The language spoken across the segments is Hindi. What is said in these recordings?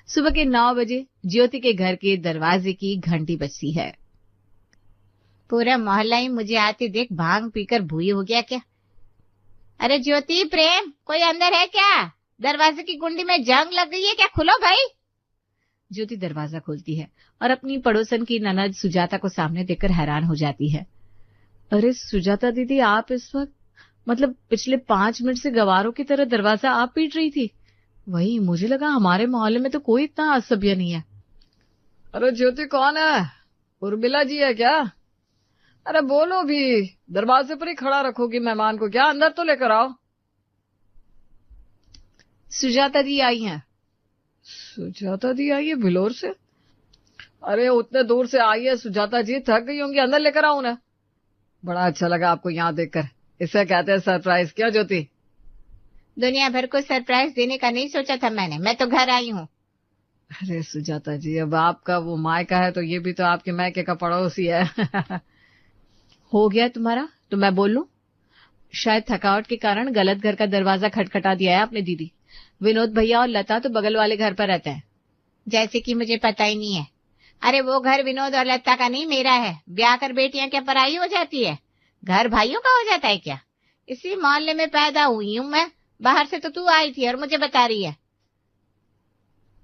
सुबह के 9 बजे ज्योति के घर के दरवाजे की घंटी बजती है। पूरा मोहल्ला ही मुझे आते देख भांग पीकर भूई हो गया क्या? अरे ज्योति, प्रेम, कोई अंदर है क्या? दरवाजे की कुंडी में जंग लग गई है क्या? खुलो भाई। ज्योति दरवाजा खोलती है और अपनी पड़ोसन की ननद सुजाता को सामने देखकर हैरान हो जाती है। अरे सुजाता दीदी, आप इस वक्त, मतलब पिछले 5 मिनट से गवारों की तरह दरवाजा आप पीट रही थी। वही मुझे लगा हमारे मोहल्ले में तो कोई इतना असभ्य नहीं है। अरे ज्योति, कौन है? उर्मिला जी है क्या? अरे बोलो भी, दरवाजे पर ही खड़ा रखोगी मेहमान को क्या? अंदर तो लेकर आओ। सुजाता दी आई हैं। सुजाता दी आई है बिलोर से? अरे उतने दूर से आई है सुजाता जी, थक गई होंगी, अंदर लेकर आओ ना। बड़ा अच्छा लगा आपको यहाँ देखकर, इसे कहते हैं सरप्राइज। क्या ज्योति? दुनिया भर को सरप्राइज देने का नहीं सोचा था मैंने, मैं तो घर आई हूँ। अरे सुजाता जी, अब आपका वो मायका है तो ये भी तो आपके मायके का पड़ोसी है। हो गया तुम्हारा तो मैं बोल लूं? शायद थकावट के कारण गलत घर का दरवाजा खटखटा दिया है आपने दीदी। विनोद भैया और लता तो बगल वाले घर पर रहते हैं। जैसे कि मुझे पता ही नहीं है। अरे वो घर विनोद और लता का नहीं, मेरा है। ब्याह कर बेटियां क्या पराई हो जाती है? घर भाइयों का हो जाता है क्या? इसी मोहल्ले में पैदा हुई हूँ मैं, बाहर से तो तू आई थी और मुझे बता रही है।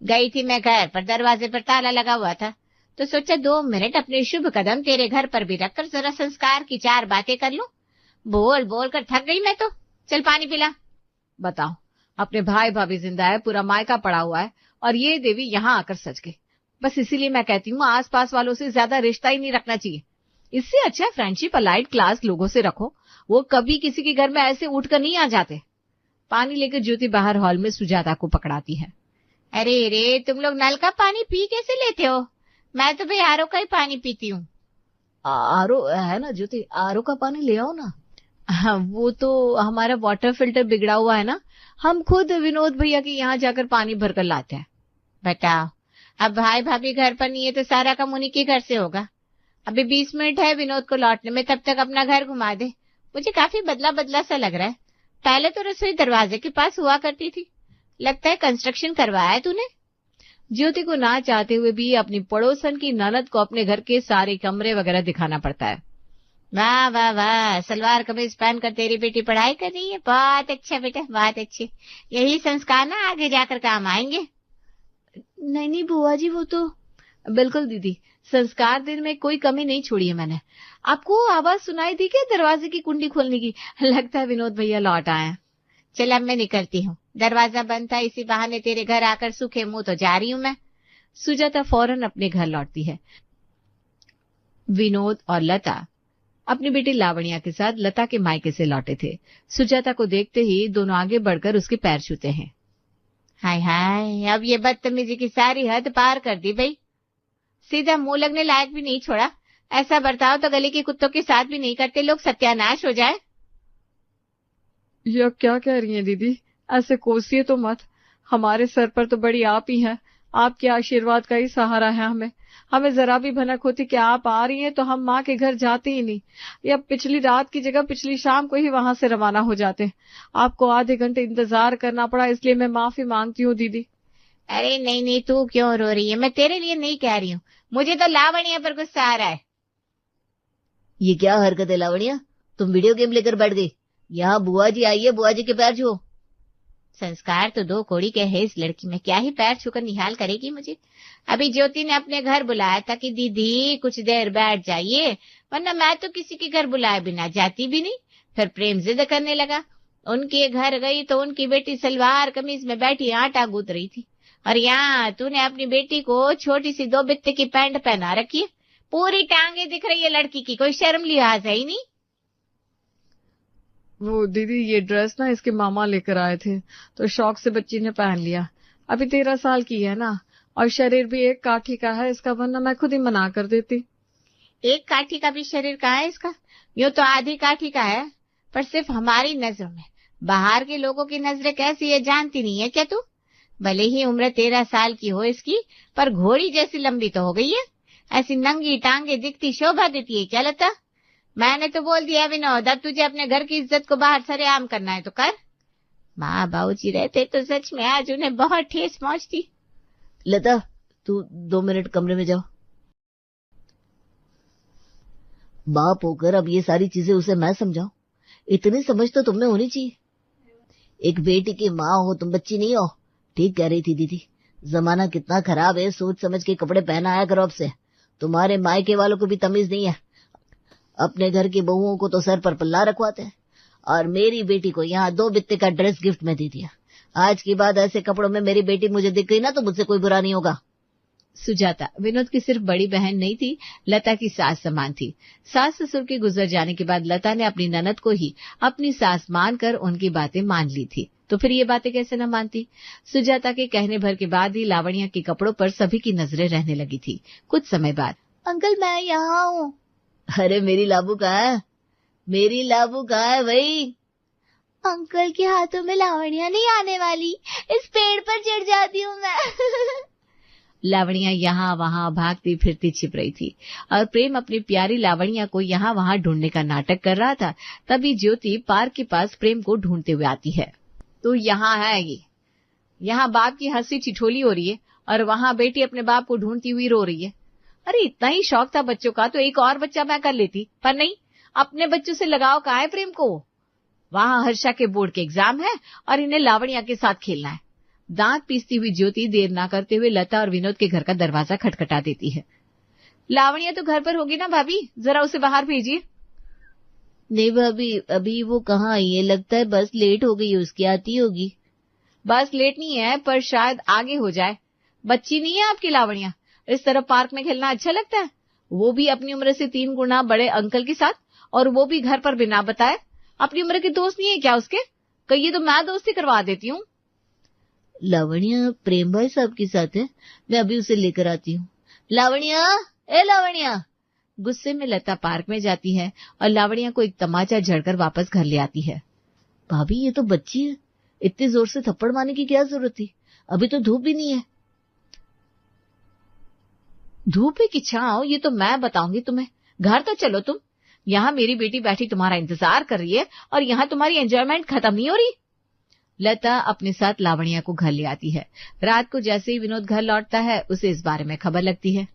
गई थी मैं घर पर, दरवाजे पर ताला लगा हुआ था तो सोचा 2 मिनट अपने शुभ कदम तेरे घर पर भी रखकर जरा संस्कार की 4 बातें कर लूं। बोल बोल कर थक गई मैं तो। चल पानी पिला। बताओ, अपने भाई भाभी जिंदा है, पूरा मायका पड़ा हुआ है और ये देवी यहाँ आकर सच गई। बस इसीलिए मैं कहती हूँ आसपास वालों से ज्यादा रिश्ता ही नहीं रखना चाहिए। इससे अच्छा फ्रेंडशिप अलाइड क्लास लोगों से रखो, वो कभी किसी के घर में ऐसे उठकर नहीं आ जाते। पानी लेकर ज्योति बाहर हॉल में सुजाता को पकड़ाती है। अरे रे, तुम लोग नल का पानी पी कैसे लेते हो? मैं तो भाई आरओ का ही पानी पीती हूँ। आरओ है ना ज्योति, आरओ का पानी ले आओ ना। हाँ, वो तो हमारा वाटर फिल्टर बिगड़ा हुआ है ना, हम खुद विनोद भैया के यहाँ जाकर पानी भरकर लाते हैं। बताओ, अब भाई भाभी घर पर नहीं है तो सारा काम उन्हीं के घर से होगा। अभी 20 मिनट है विनोद को लौटने में, तब तक अपना घर घुमा दे। मुझे काफी बदला बदला सा लग रहा है। पहले तो रसोई दरवाजे के पास हुआ करती थी, लगता है कंस्ट्रक्शन करवाया है तूने। ज्योति को ना चाहते हुए भी अपनी पड़ोसन की ननद को अपने घर के सारे कमरे वगैरह दिखाना पड़ता है। वाह वाह वाह, सलवार कमीज पहनकर तेरी बेटी पढ़ाई कर रही है। बहुत अच्छा बेटा, बहुत अच्छे। यही संस्कार ना आगे जाकर काम आएंगे। नहीं नहीं बुआ जी, वो तो बिल्कुल दीदी, संस्कार देने में कोई कमी नहीं छोड़ी है मैंने। आपको आवाज सुनाई दी क्या दरवाजे की कुंडी खोलने की? लगता है विनोद भैया लौट आए हैं। चल अब मैं निकलती हूँ, दरवाजा बंद था, इसी बहाने तेरे घर आकर सूखे मुंह तो जा रही हूँ मैं। सुजाता फौरन अपने घर लौटती है। विनोद और लता अपनी बेटी लावण्या के साथ लता के मायके से लौटे थे। सुजाता को देखते ही दोनों आगे बढ़कर उसके पैर छूते हैं। हाय हाय, अब ये बदतमीजी की सारी हद पार कर दी भाई। सीधा मुंह लगने लायक भी नहीं छोड़ा। ऐसा बर्ताव तो गली के कुत्तों के साथ भी नहीं करते लोग, सत्यानाश हो जाए। ये अब क्या कह रही हैं दीदी? ऐसे कोसिए तो मत, हमारे सर पर तो बड़ी आप ही हैं। आपके आशीर्वाद का ही सहारा है हमें। हमें जरा भी भनक होती कि आप आ रही हैं तो हम माँ के घर जाते ही नहीं, या पिछली रात की जगह पिछली शाम को ही वहां से रवाना हो जाते। आपको आधे घंटे इंतजार करना पड़ा, इसलिए मैं माफी मांगती हूँ दीदी। अरे नहीं नहीं, तू क्यों रो रही है? मैं तेरे लिए नहीं कह रही हूँ, मुझे तो लावण्या पर गुस्सा आ रहा है। ये क्या हरकत है लावण्या? तुम वीडियो गेम लेकर बैठ गई। यहाँ बुआ जी आई है, बुआ जी के पैर छुओ। संस्कार तो 2 कौड़ी के है इस लड़की में, क्या ही पैर छूकर निहाल करेगी मुझे। अभी ज्योति ने अपने घर बुलाया था कि दीदी कुछ देर बैठ जाइए, वरना मैं तो किसी के घर बुलाए बिना जाती भी नहीं। फिर प्रेम जिद करने लगा। उनके घर गई तो उनकी बेटी सलवार कमीज में बैठी आटा गूंथ रही थी, और यहाँ तूने अपनी बेटी को छोटी सी 2 बित्ते की पैंट पहना रखी है। पूरी टांगे दिख रही है लड़की की, कोई शर्म लिहाज है ही नहीं। वो दीदी, ये ड्रेस ना इसके मामा लेकर आए थे तो शौक से बच्ची ने पहन लिया। अभी 13 साल की है ना, और शरीर भी एक काठी का है इसका, वरना मैं खुद ही मना कर देती। एक काठी का भी शरीर कहाँ है इसका? यूं तो आधी काठी का है, पर सिर्फ हमारी नजरों में। बाहर के लोगों की नजरें कैसी है जानती नहीं है क्या तू? भले ही उम्र 13 साल की हो इसकी, पर घोड़ी जैसी लंबी तो हो गई है। ऐसी नंगी टांगे दिखती शोभा देती है क्या लता? मैंने तो बोल दिया विनोद, अब तुझे अपने घर की इज्जत को बाहर सरेआम करना है तो कर। माँ बाबूजी रहते तो सच में आज उन्हें बहुत ठेस पहुंचती। लता, तू 2 मिनट कमरे में जाओ। बाप होकर अब ये सारी चीजें उसे मैं समझाऊं? इतनी समझ तो तुम में होनी चाहिए। एक बेटी की माँ हो, तुम बच्ची नहीं हो। ठीक कह रही थी दीदी, जमाना कितना खराब है, सोच समझ के कपड़े पहना आया करो अब से। तुम्हारे मायके वालों को भी तमीज नहीं है, अपने घर की बहुओं को तो सर पर पल्ला रखवाते हैं। और मेरी बेटी को यहाँ 2 बित्ते का ड्रेस गिफ्ट में दे दिया। आज के बाद ऐसे कपड़ों में मेरी बेटी मुझे दिख गई ना तो मुझसे कोई बुरा नहीं होगा। सुजाता विनोद की सिर्फ बड़ी बहन नहीं थी, लता की सास समान थी। सास ससुर के गुजर जाने के बाद लता ने अपनी ननद को ही अपनी सास मानकर उनकी बातें मान ली थी, तो फिर ये बातें कैसे न मानती। सुजाता के कहने भर के बाद ही लावण्या के कपड़ों पर सभी की नजरें रहने लगी थी। कुछ समय बाद, अंकल मैं यहाँ हूँ। अरे मेरी लाबू कहाँ है? मेरी लाबू कहाँ है भाई? अंकल के हाथों में लावण्या नहीं आने वाली, इस पेड़ पर चढ़ जाती हूँ मैं। लावण्या यहाँ वहाँ भागती फिरती छिप रही थी और प्रेम अपनी प्यारी लावण्या को यहाँ वहाँ ढूंढने का नाटक कर रहा था। तभी ज्योति पार्क के पास प्रेम को ढूंढते हुए आती है। तो यहाँ है ये, यहाँ बाप की हंसी ठिठोली हो रही है और वहाँ बेटी अपने बाप को ढूंढती हुई रो रही है। अरे इतना ही शौक था बच्चों का तो एक और बच्चा मैं कर लेती, पर नहीं, अपने बच्चों से लगाव कहाँ है प्रेम को। वहाँ हर्षा के बोर्ड के एग्जाम है और इन्हें लावण्या के साथ खेलना है। दांत पीसती हुई ज्योति देर ना करते हुए लता और विनोद के घर का दरवाजा खटखटा देती है। लावण्या तो घर पर होगी ना भाभी, जरा उसे बाहर भेजिए। नहीं भाभी, अभी वो कहाँ आई है, लगता है बस लेट हो गई है उसकी, आती होगी। बस लेट नहीं है पर शायद आगे हो जाए। बच्ची नहीं है आपकी लावण्या, इस तरह पार्क में खेलना अच्छा लगता है, वो भी अपनी उम्र से 3 गुना बड़े अंकल के साथ, और वो भी घर पर बिना बताए। अपनी उम्र के दोस्त नहीं है क्या उसके? कहिए तो मैं दोस्ती करवा देती हूँ। लावण्या प्रेम भाई साहब के साथ है, मैं अभी उसे लेकर आती हूँ। लावण्या, ए लावण्या। गुस्से में लता पार्क में जाती है और लावण्या को एक तमाचा झड़कर वापस घर ले आती है। भाभी ये तो बच्ची है, इतनी जोर से थप्पड़ मारने की क्या जरूरत थी, अभी तो धूप भी नहीं है। धूप की छांव ये तो मैं बताऊंगी तुम्हें। घर तो चलो तुम, यहाँ मेरी बेटी बैठी तुम्हारा इंतजार कर रही है और यहाँ तुम्हारी एंजॉयमेंट खत्म नहीं हो रही। लता अपने साथ लावण्या को घर ले आती है। रात को जैसे ही विनोद घर लौटता है उसे इस बारे में खबर लगती है।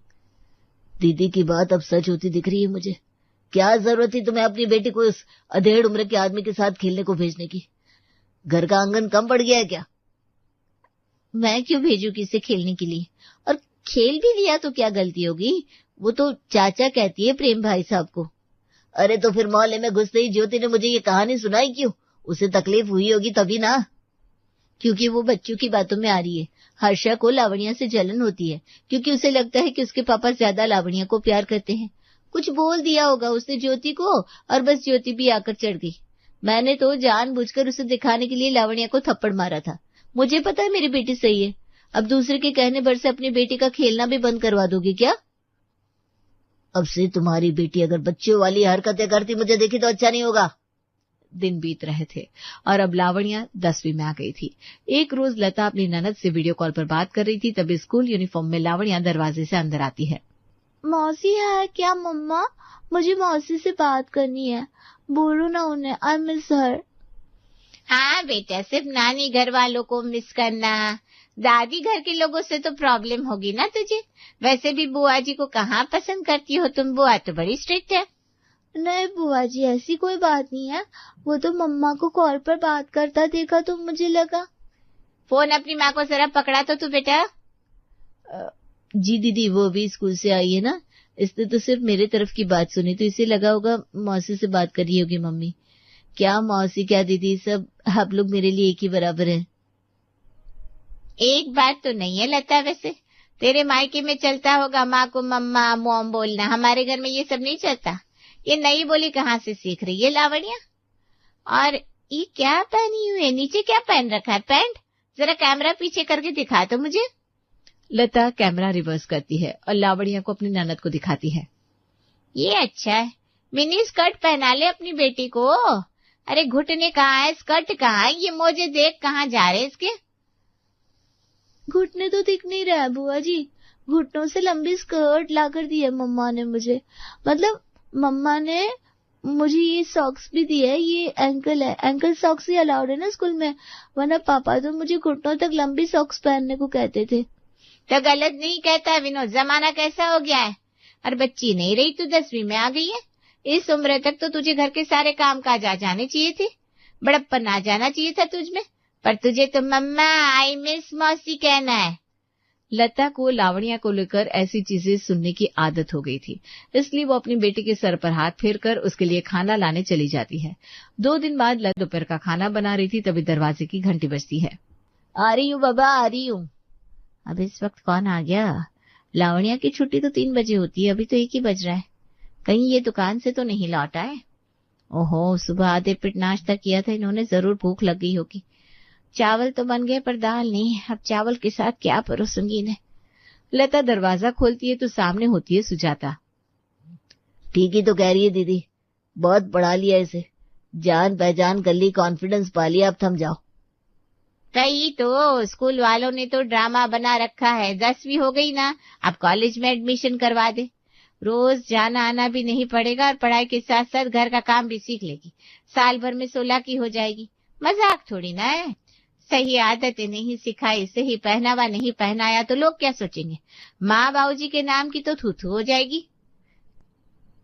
दीदी की बात अब सच होती दिख रही है मुझे। क्या जरूरत थी तुम्हें अपनी बेटी को इस अधेड़ उम्र के आदमी के साथ खेलने को भेजने की? घर का आंगन कम पड़ गया है क्या? मैं क्यों भेजू किसे खेलने के लिए, और खेल भी लिया तो क्या गलती होगी, वो तो चाचा कहती है प्रेम भाई साहब को। अरे तो फिर मोहल्ले में घुसते ही ज्योति ने मुझे ये कहानी सुनाई क्यों? उसे तकलीफ हुई होगी तभी ना। क्योंकि वो बच्चों की बातों में आ रही है। हर्षा को लावण्या से जलन होती है क्योंकि उसे लगता है कि उसके पापा ज्यादा लावण्या को प्यार करते हैं। कुछ बोल दिया होगा उसने ज्योति को और बस ज्योति भी आकर चढ़ गई। मैंने तो जानबूझकर उसे दिखाने के लिए लावण्या को थप्पड़ मारा था। मुझे पता है मेरी बेटी सही है। अब दूसरे के कहने भर से अपनी बेटी का खेलना भी बंद करवा दोगी क्या? अब से तुम्हारी बेटी अगर बच्चों वाली हरकतें करती मुझे देखी तो अच्छा नहीं होगा। दिन बीत रहे थे और अब लावण्या 10वीं में आ गई थी। एक रोज लता अपनी ननद से वीडियो कॉल पर बात कर रही थी, तभी स्कूल यूनिफॉर्म में लावण्या दरवाजे से अंदर आती है। मौसी है क्या मम्मा? मुझे मौसी से बात करनी है, बोलो ना उन्हें, आई मिस हर। हाँ बेटा, सिर्फ नानी घर वालों को मिस करना, दादी घर के लोगों से तो प्रॉब्लम होगी ना तुझे। वैसे भी बुआ जी को कहाँ पसंद करती हो तुम, बुआ तो बड़ी स्ट्रिक्ट है। नहीं बुआ जी, ऐसी कोई बात नहीं है, वो तो मम्मा को कॉल पर बात करता देखा तो मुझे लगा। फोन अपनी माँ को जरा पकड़ा तो तू बेटा। जी दीदी, वो भी स्कूल से आई है ना, इसने तो सिर्फ मेरे तरफ की बात सुनी तो इसे लगा होगा मौसी से बात कर रही होगी मम्मी। क्या मौसी क्या दीदी, सब आप लोग मेरे लिए एक ही बराबर हैं। एक बात तो नहीं है लता, वैसे तेरे मायके में चलता होगा माँ को मम्मा मॉम बोलना, हमारे घर में ये सब नहीं चलता। ये नई बोली कहाँ से सीख रही है लावण्या? और ये क्या पहनी हुई है, नीचे क्या पहन रखा है, पैंट? जरा कैमरा पीछे करके दिखा तो मुझे। लता कैमरा रिवर्स करती है और लावण्या को अपनी ननद को दिखाती है। ये अच्छा है, मिनी स्कर्ट पहना ले अपनी बेटी को। अरे घुटने कहाँ है, स्कर्ट कहाँ है, ये मोजे देख कहाँ जा रहे इसके। घुटने तो दिख नहीं रहा है बुआ जी, घुटनों से लंबी स्कर्ट ला कर दी है मम्मा ने मुझे। मतलब मम्मा ने मुझे ये सॉक्स भी दी है, ये एंकल है, एंकल सॉक्स ही अलाउड है ना स्कूल में, वरना पापा तो मुझे घुटनों तक लंबी सॉक्स पहनने को कहते थे। तो गलत नहीं कहता विनोद, जमाना कैसा हो गया है। और बच्ची नहीं रही, तू 10वीं में आ गई है। इस उम्र तक तो तुझे घर के सारे काम काज आ जाने चाहिए थे, बड़प्पन आ जाना चाहिए था तुझमें, पर तुझे तो मम्मा आई मिस मौसी कहना है। लता को लावण्या को लेकर ऐसी चीजें सुनने की आदत हो गई थी, इसलिए वो अपनी बेटी के सर पर हाथ फेरकर उसके लिए खाना लाने चली जाती है। 2 दिन बाद लता दोपहर का खाना बना रही थी, तभी दरवाजे की घंटी बजती है। आ रही हूँ बाबा, आ रही हूँ। अब इस वक्त कौन आ गया? लावण्या की छुट्टी तो 3 बजे होती है, अभी तो 1 ही बज रहा है। कहीं ये दुकान से तो नहीं लौटा है? ओहो, सुबह आधे पेट नाश्ता किया था इन्होंने, जरूर भूख लग गई होगी। चावल तो बन गए पर दाल नहीं, अब चावल के साथ क्या परोसूंगी इन्हें। लता दरवाजा खोलती है तो सामने होती है सुजाता। ठीक ही तो कह रही है दीदी, बहुत पढ़ा लिया इसे, जान पहचान कर ली, कॉन्फिडेंस पा लिया, अब थम जाओ। कही तो स्कूल वालों ने तो ड्रामा बना रखा है, 10वीं हो गई ना, अब कॉलेज में एडमिशन करवा दे। रोज जाना आना भी नहीं पड़ेगा और पढ़ाई के साथ साथ घर का काम भी सीख लेगी। साल भर में 16 की हो जाएगी, मजाक थोड़ी ना है। सही आदतें नहीं सिखाई, सही पहनावा नहीं पहनाया तो लोग क्या सोचेंगे? माँ बाबूजी के नाम की तो थू थू हो जाएगी।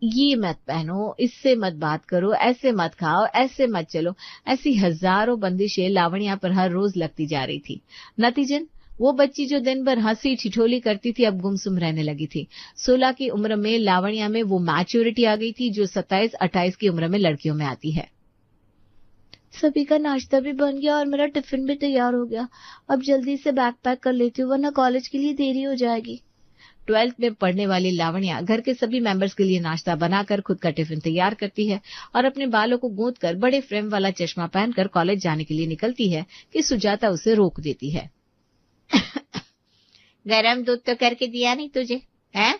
ये मत पहनो, इससे मत बात करो, ऐसे मत खाओ, ऐसे मत चलो, ऐसी हजारों बंदिशें लावण्या पर हर रोज लगती जा रही थी। नतीजन वो बच्ची जो दिन भर हंसी ठिठोली करती थी अब गुमसुम रहने लगी थी। 16 की उम्र में लावण्या में वो मैच्योरिटी आ गई थी जो 27-28 की उम्र में लड़कियों में आती है। सभी का नाश्ता भी बन गया और मेरा टिफिन भी तैयार हो गया। अब जल्दी से बैग पैक कर लेती हूँ वरना कॉलेज के लिए देरी हो जाएगी। 12th में पढ़ने वाली लावण्या घर के सभी मेंबर्स के लिए नाश्ता बनाकर खुद का टिफिन तैयार करती है और अपने बालों को गूंथकर बड़े फ्रेम वाला चश्मा पहनकर कॉलेज जाने के लिए निकलती है कि सुजाता उसे रोक देती है। गरम दूध तो करके दिया नहीं तुझे है?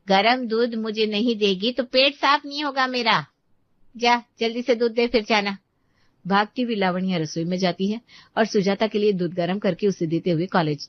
गरम दूध मुझे नहीं देगी तो पेट साफ नहीं होगा मेरा। जा जल्दी से दूध दे फिर जाना। भागती हुई लावण्या रसोई में जाती है और सुजाता के लिए दूध गर्म करके उसे देते हुए कॉलेज